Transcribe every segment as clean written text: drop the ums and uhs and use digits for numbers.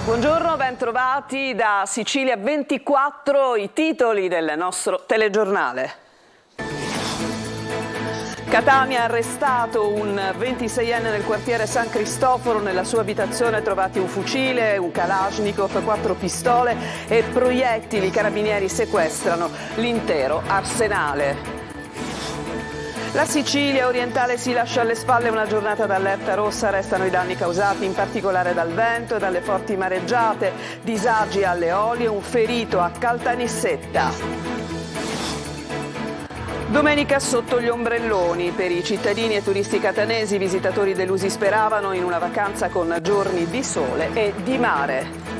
Buongiorno, bentrovati da Sicilia 24, i titoli del nostro telegiornale. Catania ha arrestato un 26enne nel quartiere San Cristoforo. Nella sua abitazione trovati un fucile, un Kalashnikov, 4 pistole e proiettili. I carabinieri sequestrano l'intero arsenale. La Sicilia orientale si lascia alle spalle una giornata d'allerta rossa, restano i danni causati in particolare dal vento e dalle forti mareggiate, disagi alle Eolie, un ferito a Caltanissetta. Domenica sotto gli ombrelloni, per i cittadini e turisti catanesi, i visitatori delusi speravano in una vacanza con giorni di sole e di mare.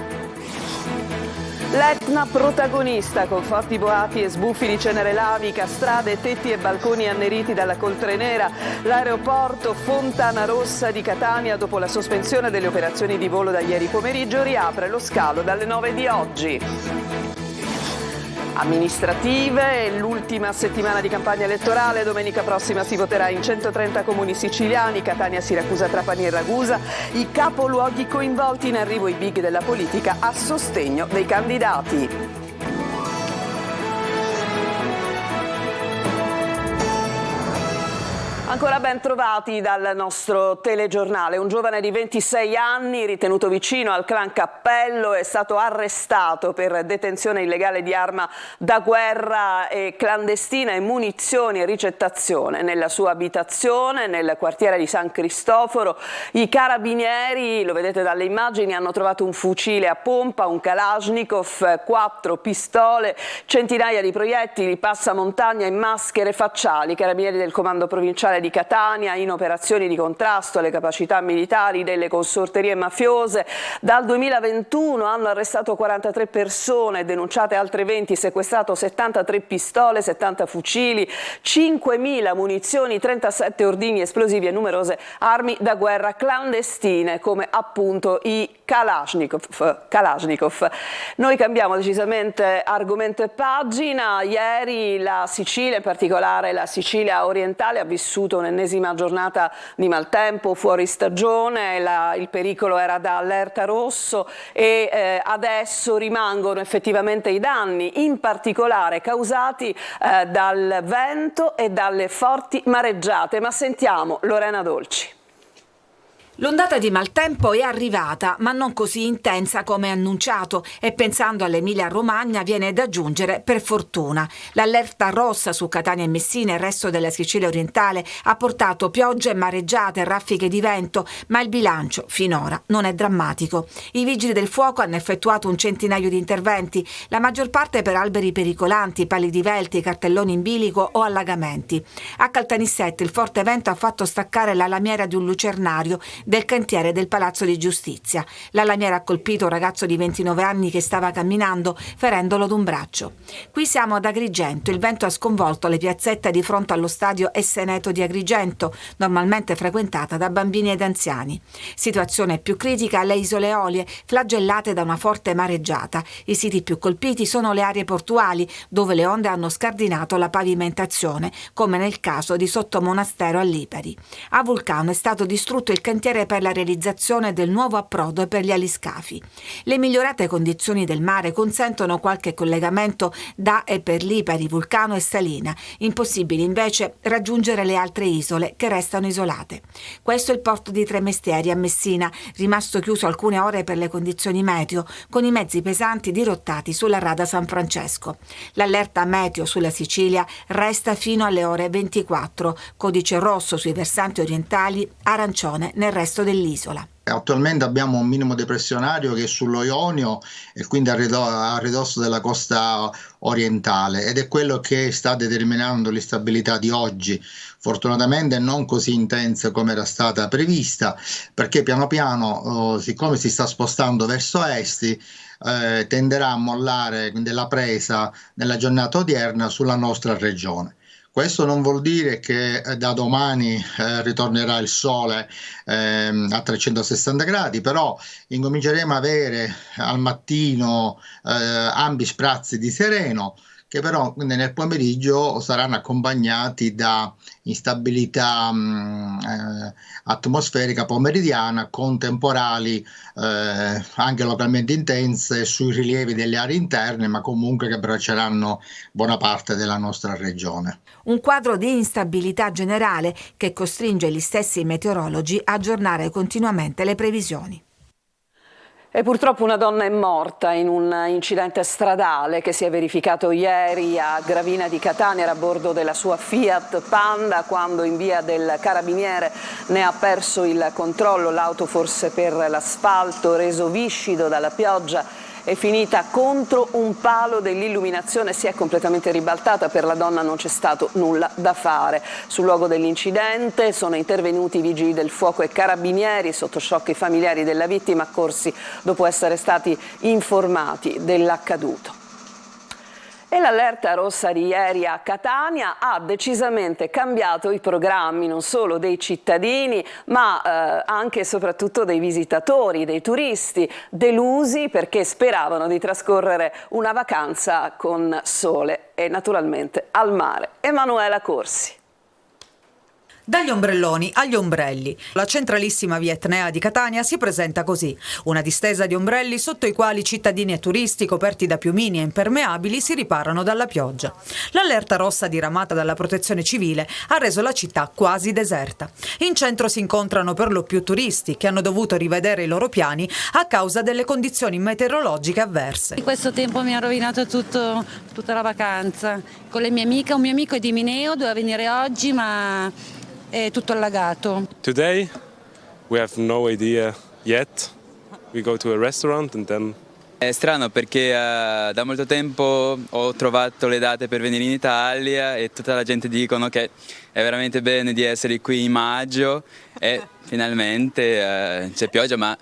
L'Etna protagonista, con forti boati e sbuffi di cenere lavica, strade, tetti e balconi anneriti dalla coltre nera. L'aeroporto Fontana Rossa di Catania, dopo la sospensione delle operazioni di volo da ieri pomeriggio, riapre lo scalo dalle 9 di oggi. Amministrative, l'ultima settimana di campagna elettorale, domenica prossima si voterà in 130 comuni siciliani, Catania, Siracusa, Trapani e Ragusa, i capoluoghi coinvolti, in arrivo i big della politica a sostegno dei candidati. Ancora ben trovati dal nostro telegiornale. Un giovane di 26 anni, ritenuto vicino al clan Cappello, è stato arrestato per detenzione illegale di arma da guerra e clandestina e munizioni e ricettazione nella sua abitazione nel quartiere di San Cristoforo. I carabinieri, lo vedete dalle immagini, hanno trovato un fucile a pompa, un Kalashnikov, 4 pistole, centinaia di proiettili, passamontagna e maschere facciali. I carabinieri del comando provinciale di Catania, in operazioni di contrasto alle capacità militari delle consorterie mafiose. Dal 2021 hanno arrestato 43 persone, denunciate altre 20, sequestrato 73 pistole, 70 fucili, 5.000 munizioni, 37 ordigni esplosivi e numerose armi da guerra clandestine, come appunto i Kalashnikov. Noi cambiamo decisamente argomento e pagina. Ieri la Sicilia, in particolare la Sicilia orientale, ha vissuto un'ennesima giornata di maltempo, fuori stagione, il pericolo era da allerta rosso e adesso rimangono effettivamente i danni, in particolare causati dal vento e dalle forti mareggiate. Ma sentiamo Lorena Dolci. L'ondata di maltempo è arrivata, ma non così intensa come annunciato, e pensando all'Emilia-Romagna viene da aggiungere per fortuna. L'allerta rossa su Catania e Messina e il resto della Sicilia orientale ha portato piogge, mareggiate e raffiche di vento, ma il bilancio finora non è drammatico. I vigili del fuoco hanno effettuato un centinaio di interventi, la maggior parte per alberi pericolanti, pali divelti, cartelloni in bilico o allagamenti. A Caltanissetta il forte vento ha fatto staccare la lamiera di un lucernario del cantiere del Palazzo di Giustizia. La lamiera ha colpito un ragazzo di 29 anni che stava camminando, ferendolo d'un braccio. Qui siamo ad Agrigento. Il vento ha sconvolto le piazzette di fronte allo stadio Esseneto di Agrigento, normalmente frequentata da bambini ed anziani. Situazione più critica alle isole Eolie, flagellate da una forte mareggiata. I siti più colpiti sono le aree portuali, dove le onde hanno scardinato la pavimentazione, come nel caso di Sottomonastero a Lipari. A Vulcano è stato distrutto il cantiere per la realizzazione del nuovo approdo per gli aliscafi. Le migliorate condizioni del mare consentono qualche collegamento da e per Lipari, Vulcano e Salina. Impossibile invece raggiungere le altre isole che restano isolate. Questo è il porto di Tremestieri a Messina, rimasto chiuso alcune ore per le condizioni meteo, con i mezzi pesanti dirottati sulla rada San Francesco. L'allerta meteo sulla Sicilia resta fino alle ore 24, codice rosso sui versanti orientali, arancione nel resto dell'isola. Attualmente abbiamo un minimo depressionario che è sullo Ionio e quindi a ridosso della costa orientale, ed è quello che sta determinando l'instabilità di oggi, fortunatamente non così intensa come era stata prevista, perché piano piano, siccome si sta spostando verso est, tenderà a mollare la presa nella giornata odierna sulla nostra regione. Questo non vuol dire che da domani ritornerà il sole a 360 gradi, però incominceremo ad avere al mattino ampi sprazzi di sereno che però nel pomeriggio saranno accompagnati da instabilità atmosferica pomeridiana con temporali anche localmente intense sui rilievi delle aree interne, ma comunque che abbracceranno buona parte della nostra regione. Un quadro di instabilità generale che costringe gli stessi meteorologi a aggiornare continuamente le previsioni. E purtroppo una donna è morta in un incidente stradale che si è verificato ieri a Gravina di Catania. Era a bordo della sua Fiat Panda quando in via del Carabiniere ne ha perso il controllo. L'auto, forse per l'asfalto reso viscido dalla pioggia, è finita contro un palo dell'illuminazione, si è completamente ribaltata. Per la donna non c'è stato nulla da fare. Sul luogo dell'incidente sono intervenuti i vigili del fuoco e carabinieri, sotto shock i familiari della vittima, accorsi dopo essere stati informati dell'accaduto. E l'allerta rossa di ieri a Catania ha decisamente cambiato i programmi non solo dei cittadini ma anche e soprattutto dei visitatori, dei turisti, delusi perché speravano di trascorrere una vacanza con sole e naturalmente al mare. Emanuela Corsi. Dagli ombrelloni agli ombrelli. La centralissima via Etnea di Catania si presenta così: una distesa di ombrelli sotto i quali cittadini e turisti coperti da piumini e impermeabili si riparano dalla pioggia. L'allerta rossa diramata dalla Protezione Civile ha reso la città quasi deserta. In centro si incontrano per lo più turisti che hanno dovuto rivedere i loro piani a causa delle condizioni meteorologiche avverse. Questo tempo mi ha rovinato tutta la vacanza. Con le mie amiche, un mio amico è di Mineo, doveva venire oggi ma è tutto allagato. Today we have no idea yet. We go to a restaurant and then. È strano perché da molto tempo ho trovato le date per venire in Italia e tutta la gente dicono che è veramente bene di essere qui in maggio e finalmente c'è pioggia, ma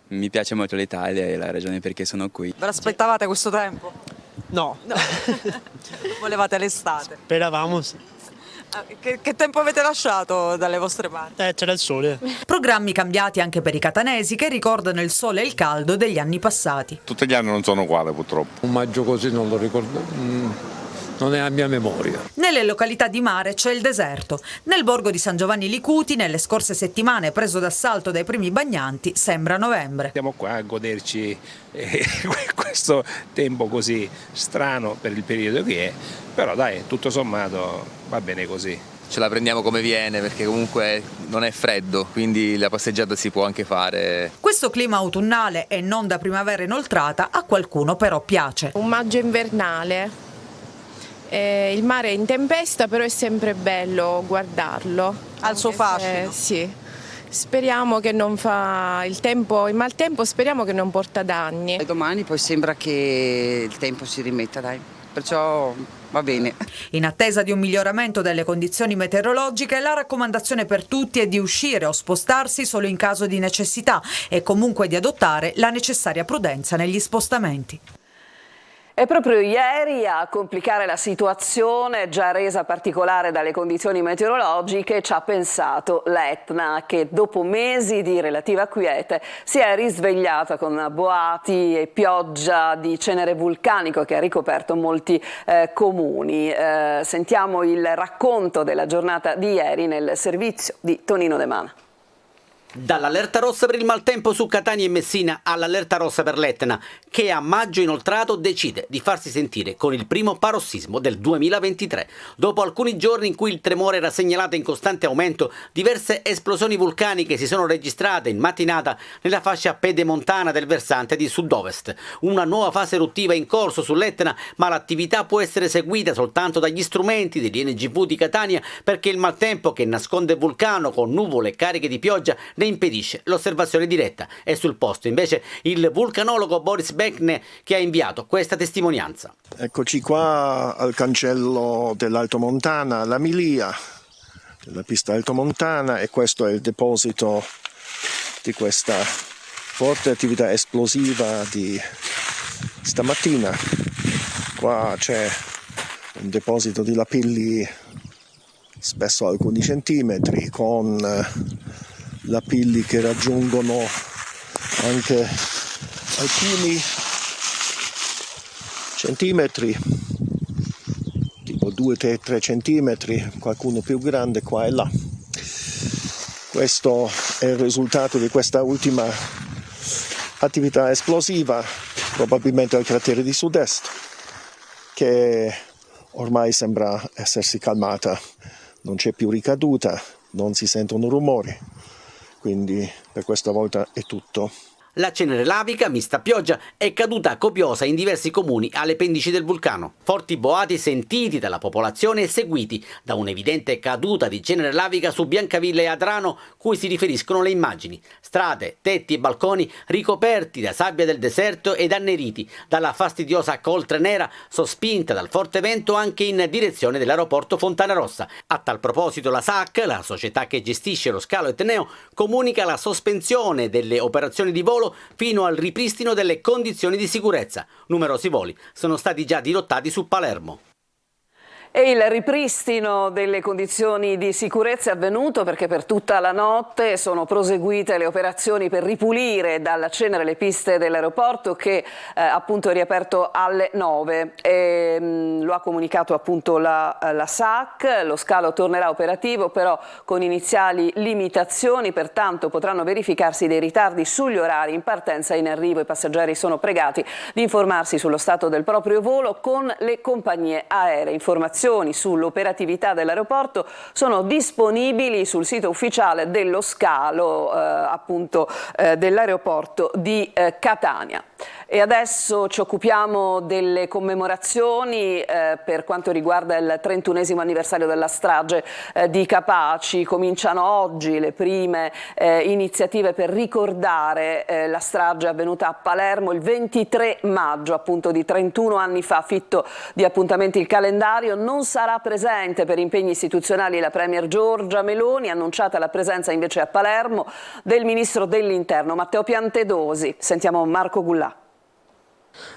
mi piace molto l'Italia e la ragione perché sono qui. Ve l'aspettavate questo tempo? No. Volevate l'estate? Speravamo sì. Che tempo avete lasciato dalle vostre parti? C'era il sole. Programmi cambiati anche per i catanesi che ricordano il sole e il caldo degli anni passati. Tutti gli anni non sono uguali purtroppo. Un maggio così non lo ricordo, non è a mia memoria. Nelle località di mare c'è il deserto. Nel borgo di San Giovanni Licuti, nelle scorse settimane preso d'assalto dai primi bagnanti, sembra novembre. Siamo qua a goderci questo tempo così strano per il periodo che è, però dai, tutto sommato va bene così. Ce la prendiamo come viene perché comunque non è freddo, quindi la passeggiata si può anche fare. Questo clima autunnale e non da primavera inoltrata a qualcuno però piace. Un maggio invernale. Il mare è in tempesta, però è sempre bello guardarlo. Ha il suo fascino. Sì. Speriamo che non fa il maltempo, speriamo che non porta danni. E domani poi sembra che il tempo si rimetta, dai. Perciò va bene. In attesa di un miglioramento delle condizioni meteorologiche, la raccomandazione per tutti è di uscire o spostarsi solo in caso di necessità e comunque di adottare la necessaria prudenza negli spostamenti. E proprio ieri a complicare la situazione, già resa particolare dalle condizioni meteorologiche, ci ha pensato l'Etna, che dopo mesi di relativa quiete si è risvegliata con boati e pioggia di cenere vulcanico che ha ricoperto molti comuni. Sentiamo il racconto della giornata di ieri nel servizio di Tonino De Mana. Dall'allerta rossa per il maltempo su Catania e Messina all'allerta rossa per l'Etna, che a maggio inoltrato decide di farsi sentire con il primo parossismo del 2023. Dopo alcuni giorni in cui il tremore era segnalato in costante aumento, diverse esplosioni vulcaniche si sono registrate in mattinata nella fascia pedemontana del versante di sud-ovest. Una nuova fase eruttiva è in corso sull'Etna, ma l'attività può essere seguita soltanto dagli strumenti dell'INGV di Catania perché il maltempo che nasconde il vulcano con nuvole e cariche di pioggia ne impedisce l'osservazione diretta. È sul posto invece il vulcanologo Boris Bekne che ha inviato questa testimonianza. Eccoci qua al cancello dell'Altomontana, la Milia della pista Altomontana, e questo è il deposito di questa forte attività esplosiva di stamattina. Qua c'è un deposito di lapilli spesso alcuni centimetri, con lapilli che raggiungono anche alcuni centimetri. 2-3 centimetri, qualcuno più grande qua e là. Questo è il risultato di questa ultima attività esplosiva, probabilmente al cratere di sud-est, che ormai sembra essersi calmata, non c'è più ricaduta, non si sentono rumori, quindi per questa volta è tutto. La cenere lavica, mista a pioggia, è caduta copiosa in diversi comuni alle pendici del vulcano. Forti boati sentiti dalla popolazione e seguiti da un'evidente caduta di cenere lavica su Biancavilla e Adrano, cui si riferiscono le immagini. Strade, tetti e balconi ricoperti da sabbia del deserto ed anneriti dalla fastidiosa coltre nera sospinta dal forte vento anche in direzione dell'aeroporto Fontanarossa. A tal proposito la SAC, la società che gestisce lo scalo etneo, comunica la sospensione delle operazioni di volo fino al ripristino delle condizioni di sicurezza. Numerosi voli sono stati già dirottati su Palermo. E il ripristino delle condizioni di sicurezza è avvenuto perché per tutta la notte sono proseguite le operazioni per ripulire dalla cenere le piste dell'aeroporto che appunto è riaperto alle 9. Lo ha comunicato appunto la SAC, lo scalo tornerà operativo però con iniziali limitazioni, pertanto potranno verificarsi dei ritardi sugli orari in partenza e in arrivo. I passeggeri sono pregati di informarsi sullo stato del proprio volo con le compagnie aeree. Informazioni sull'operatività dell'aeroporto sono disponibili sul sito ufficiale dello scalo dell'aeroporto di Catania. E adesso ci occupiamo delle commemorazioni per quanto riguarda il 31esimo anniversario della strage di Capaci. Cominciano oggi le prime iniziative per ricordare la strage avvenuta a Palermo il 23 maggio, appunto di 31 anni fa. Fitto di appuntamenti il calendario. Non sarà presente per impegni istituzionali la Premier Giorgia Meloni, annunciata la presenza invece a Palermo del Ministro dell'Interno Matteo Piantedosi. Sentiamo Marco Gullà.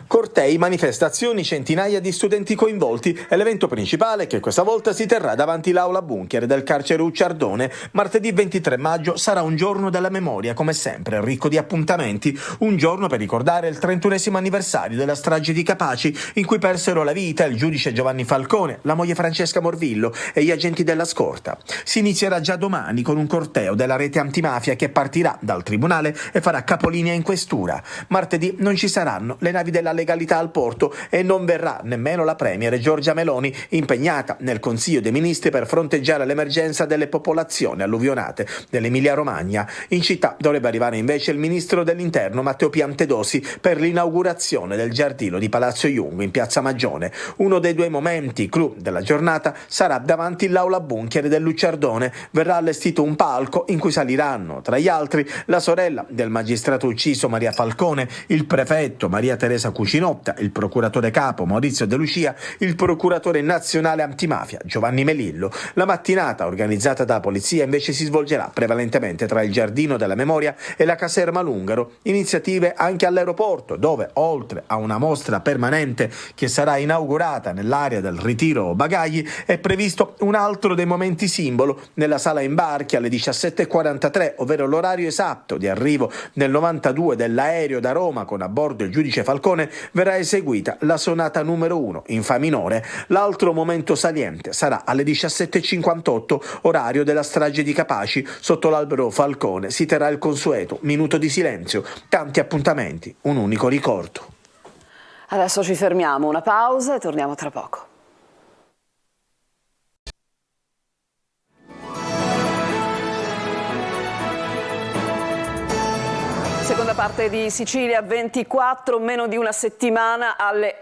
Cortei, manifestazioni, centinaia di studenti coinvolti e l'evento principale che questa volta si terrà davanti l'aula bunker del carcere Ucciardone. Martedì 23 maggio sarà un giorno della memoria, come sempre ricco di appuntamenti, un giorno per ricordare il 31esimo anniversario della strage di Capaci in cui persero la vita il giudice Giovanni Falcone, la moglie Francesca Morvillo e gli agenti della scorta. Si inizierà già domani con un corteo della rete antimafia che partirà dal tribunale e farà capolinea in questura. Martedì non ci saranno le navi della legalità al porto e non verrà nemmeno la premier Giorgia Meloni, impegnata nel Consiglio dei Ministri per fronteggiare l'emergenza delle popolazioni alluvionate dell'Emilia Romagna. In città dovrebbe arrivare invece il ministro dell'Interno Matteo Piantedosi per l'inaugurazione del giardino di Palazzo Jungo in Piazza Magione. Uno dei due momenti clou della giornata sarà davanti l'aula bunker dell'Ucciardone. Verrà allestito un palco in cui saliranno, tra gli altri, la sorella del magistrato ucciso Maria Falcone, il prefetto Maria Teresa Cucinotta, il procuratore capo Maurizio De Lucia, il procuratore nazionale antimafia Giovanni Melillo. La mattinata organizzata da polizia invece si svolgerà prevalentemente tra il Giardino della Memoria e la caserma Lungaro. Iniziative anche all'aeroporto, dove oltre a una mostra permanente che sarà inaugurata nell'area del ritiro bagagli è previsto un altro dei momenti simbolo nella sala imbarchi alle 17:43, ovvero l'orario esatto di arrivo nel 92 dell'aereo da Roma con a bordo il giudice Falcone. Verrà eseguita la sonata numero 1 in fa minore. L'altro momento saliente sarà alle 17:58, orario della strage di Capaci. Sotto l'albero Falcone si terrà il consueto minuto di silenzio. Tanti appuntamenti, un unico ricordo. Adesso ci fermiamo, una pausa e torniamo tra poco. Seconda parte di Sicilia 24, meno di una settimana alle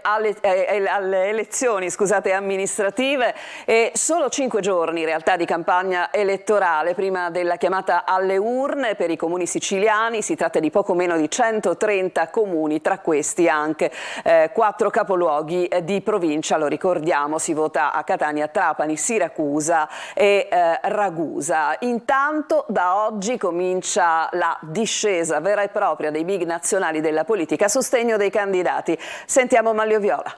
elezioni amministrative e solo 5 giorni in realtà di campagna elettorale prima della chiamata alle urne per i comuni siciliani. Si tratta di poco meno di 130 comuni, tra questi anche 4 capoluoghi di provincia. Lo ricordiamo, si vota a Catania, Trapani, Siracusa e Ragusa. Intanto da oggi comincia la discesa vera e propria dei big nazionali della politica a sostegno dei candidati. Sentiamo Manlio Viola.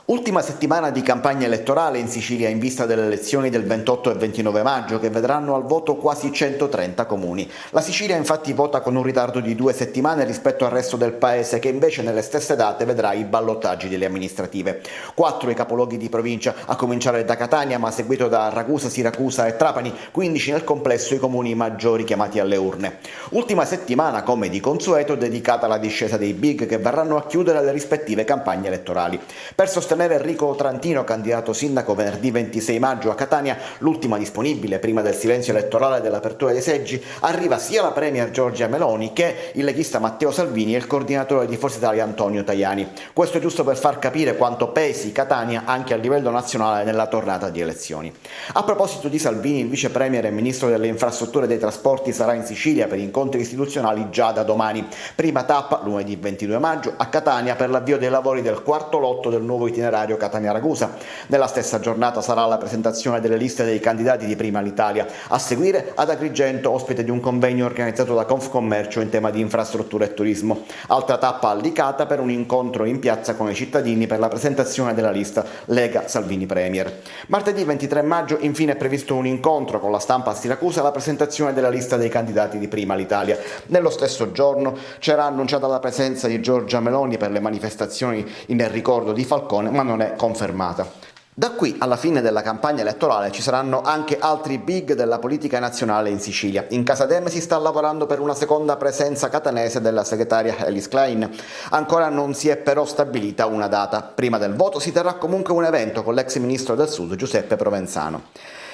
Ultima settimana di campagna elettorale in Sicilia in vista delle elezioni del 28 e 29 maggio che vedranno al voto quasi 130 comuni. La Sicilia infatti vota con un ritardo di 2 settimane rispetto al resto del paese che invece nelle stesse date vedrà i ballottaggi delle amministrative. 4 i capoluoghi di provincia, a cominciare da Catania ma seguito da Ragusa, Siracusa e Trapani, 15 nel complesso i comuni maggiori chiamati alle urne. Ultima settimana, come di consueto, dedicata alla discesa dei big che verranno a chiudere le rispettive campagne elettorali. Per sostenere Enrico Trantino, candidato sindaco venerdì 26 maggio a Catania, l'ultima disponibile prima del silenzio elettorale dell'apertura dei seggi, arriva sia la premier Giorgia Meloni che il leghista Matteo Salvini e il coordinatore di Forza Italia Antonio Tajani. Questo è giusto per far capire quanto pesi Catania anche a livello nazionale nella tornata di elezioni. A proposito di Salvini, il vice premier e ministro delle infrastrutture e dei trasporti sarà in Sicilia per incontri istituzionali già da domani. Prima tappa, lunedì 22 maggio, a Catania per l'avvio dei lavori del quarto lotto del nuovo itinerario Catania-Ragusa. Nella stessa giornata sarà la presentazione delle liste dei candidati di Prima l'Italia. A seguire ad Agrigento, ospite di un convegno organizzato da Confcommercio in tema di infrastrutture e turismo. Altra tappa a Licata per un incontro in piazza con i cittadini per la presentazione della lista Lega Salvini Premier. Martedì 23 maggio infine è previsto un incontro con la stampa a Siracusa e la presentazione della lista dei candidati di Prima l'Italia. Nello stesso giorno c'era annunciata la presenza di Giorgia Meloni per le manifestazioni in ricordo di Falcone, ma non è confermata. Da qui alla fine della campagna elettorale ci saranno anche altri big della politica nazionale in Sicilia. In Casa Dem si sta lavorando per una seconda presenza catanese della segretaria Elis Klein. Ancora non si è però stabilita una data. Prima del voto si terrà comunque un evento con l'ex ministro del Sud Giuseppe Provenzano.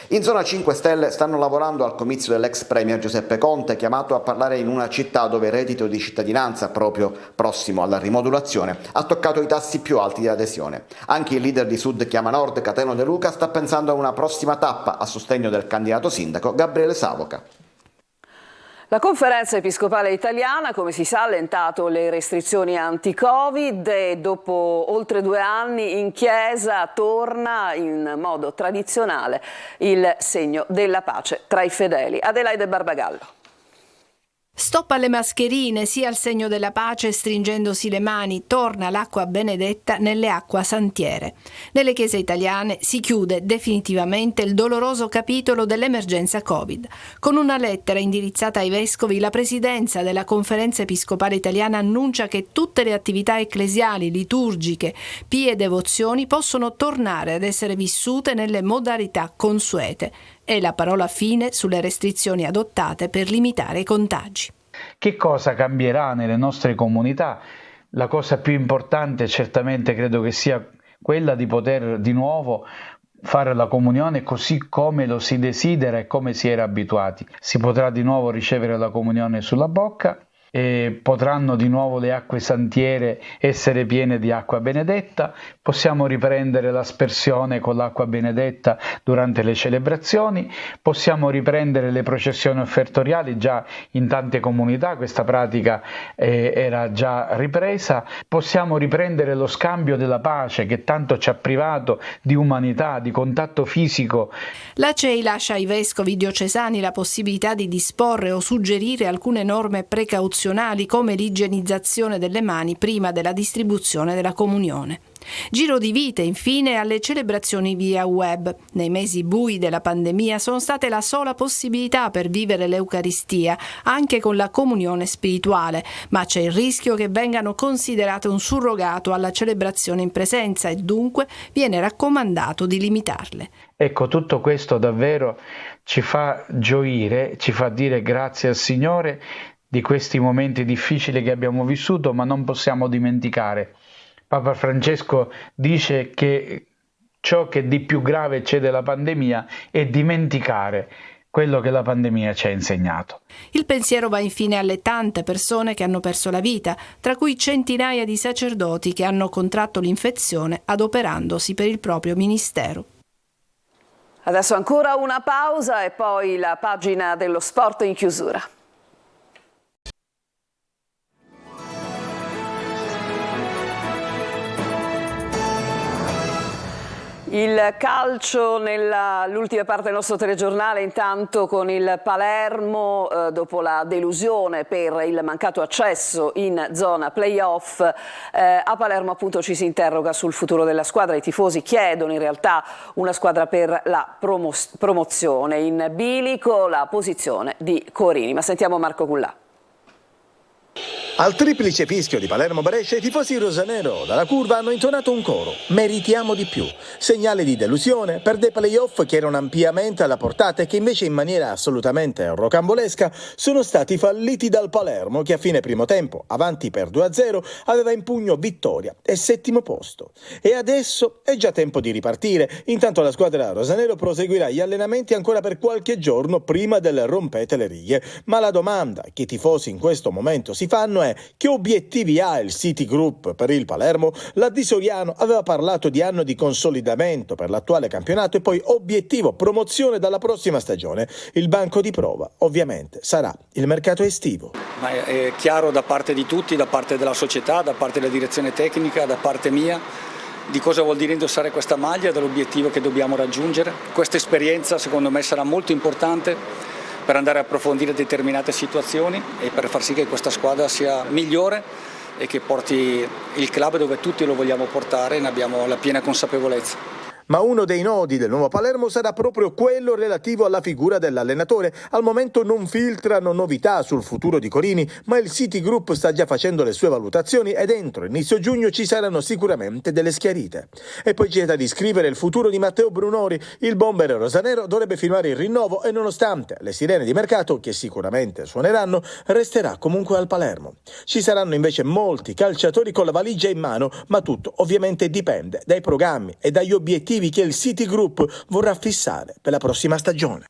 In zona 5 Stelle stanno lavorando al comizio dell'ex premier Giuseppe Conte, chiamato a parlare in una città dove il reddito di cittadinanza, proprio prossimo alla rimodulazione, ha toccato i tassi più alti di adesione. Anche il leader di Sud Chiama Nord, Cateno De Luca, sta pensando a una prossima tappa a sostegno del candidato sindaco Gabriele Savoca. La Conferenza Episcopale Italiana, come si sa, ha allentato le restrizioni anti-Covid e dopo oltre 2 anni in chiesa torna in modo tradizionale il segno della pace tra i fedeli. Adelaide Barbagallo. Stop alle mascherine, sia al segno della pace, stringendosi le mani, torna l'acqua benedetta nelle acqua santiere. Nelle chiese italiane si chiude definitivamente il doloroso capitolo dell'emergenza Covid. Con una lettera indirizzata ai vescovi, la presidenza della Conferenza Episcopale Italiana annuncia che tutte le attività ecclesiali, liturgiche, pie e devozioni possono tornare ad essere vissute nelle modalità consuete. E la parola fine sulle restrizioni adottate per limitare i contagi. Che cosa cambierà nelle nostre comunità? La cosa più importante certamente credo che sia quella di poter di nuovo fare la comunione così come lo si desidera e come si era abituati. Si potrà di nuovo ricevere la comunione sulla bocca e potranno di nuovo le acque santiere essere piene di acqua benedetta, possiamo riprendere l'aspersione con l'acqua benedetta durante le celebrazioni, possiamo riprendere le processioni offertoriali, già in tante comunità questa pratica era già ripresa, possiamo riprendere lo scambio della pace che tanto ci ha privato di umanità, di contatto fisico. La CEI lascia ai vescovi diocesani la possibilità di disporre o suggerire alcune norme precauzionali come l'igienizzazione delle mani prima della distribuzione della comunione. Giro di vite, infine, alle celebrazioni via web. Nei mesi bui della pandemia sono state la sola possibilità per vivere l'Eucaristia, anche con la comunione spirituale, ma c'è il rischio che vengano considerate un surrogato alla celebrazione in presenza e dunque viene raccomandato di limitarle. Ecco, tutto questo davvero ci fa gioire, ci fa dire grazie al Signore di questi momenti difficili che abbiamo vissuto, ma non possiamo dimenticare. Papa Francesco dice che ciò che di più grave c'è della pandemia è dimenticare quello che la pandemia ci ha insegnato. Il pensiero va infine alle tante persone che hanno perso la vita, tra cui centinaia di sacerdoti che hanno contratto l'infezione adoperandosi per il proprio ministero. Adesso ancora una pausa e poi la pagina dello sport in chiusura. Il calcio nell'ultima parte del nostro telegiornale, intanto con il Palermo, dopo la delusione per il mancato accesso in zona playoff, a Palermo appunto ci si interroga sul futuro della squadra. I tifosi chiedono in realtà una squadra per la promozione. In bilico la posizione di Corini, ma sentiamo Marco Cullà. Al triplice fischio di Palermo-Brescia i tifosi rosanero dalla curva hanno intonato un coro: meritiamo di più. Segnale di delusione per dei playoff che erano ampiamente alla portata e che invece in maniera assolutamente rocambolesca sono stati falliti dal Palermo, che a fine primo tempo, avanti per 2-0, aveva in pugno vittoria e settimo posto. E adesso è già tempo di ripartire. Intanto la squadra rosanero proseguirà gli allenamenti ancora per qualche giorno prima del rompete le righe. Ma la domanda che i tifosi in questo momento si fanno è: che obiettivi ha il City Group per il Palermo? L'Addisoriano aveva parlato di anno di consolidamento per l'attuale campionato e poi obiettivo promozione dalla prossima stagione. Il banco di prova ovviamente sarà il mercato estivo. Ma è chiaro da parte di tutti, da parte della società, da parte della direzione tecnica, da parte mia, di cosa vuol dire indossare questa maglia, dell'obiettivo che dobbiamo raggiungere. Questa esperienza secondo me sarà molto importante per andare a approfondire determinate situazioni e per far sì che questa squadra sia migliore e che porti il club dove tutti lo vogliamo portare e ne abbiamo la piena consapevolezza. Ma uno dei nodi del nuovo Palermo sarà proprio quello relativo alla figura dell'allenatore. Al momento non filtrano novità sul futuro di Corini, ma il City Group sta già facendo le sue valutazioni e entro inizio giugno ci saranno sicuramente delle schiarite. E poi c'è da riscrivere il futuro di Matteo Brunori. Il bomber rosanero dovrebbe firmare il rinnovo e nonostante le sirene di mercato, che sicuramente suoneranno, resterà comunque al Palermo. Ci saranno invece molti calciatori con la valigia in mano, ma tutto ovviamente dipende dai programmi e dagli obiettivi che il City Group vorrà fissare per la prossima stagione.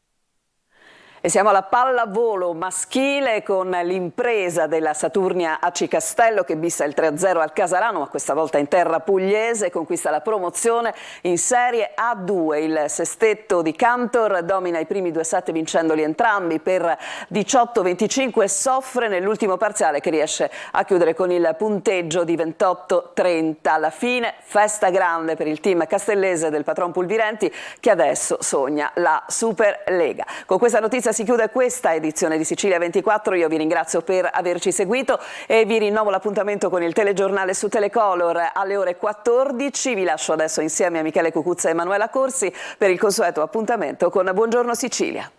E siamo alla pallavolo maschile con l'impresa della Saturnia AC Castello che bissa il 3-0 al Casarano, ma questa volta in terra pugliese, conquista la promozione in Serie A2. Il sestetto di Cantor domina i primi due set vincendoli entrambi per 18-25 e soffre nell'ultimo parziale che riesce a chiudere con il punteggio di 28-30. Alla fine festa grande per il team castellese del patron Pulvirenti che adesso sogna la Superlega. Con questa notizia si chiude questa edizione di Sicilia 24, io vi ringrazio per averci seguito e vi rinnovo l'appuntamento con il telegiornale su Telecolor alle ore 14, vi lascio adesso insieme a Michele Cucuzza e Emanuela Corsi per il consueto appuntamento con Buongiorno Sicilia.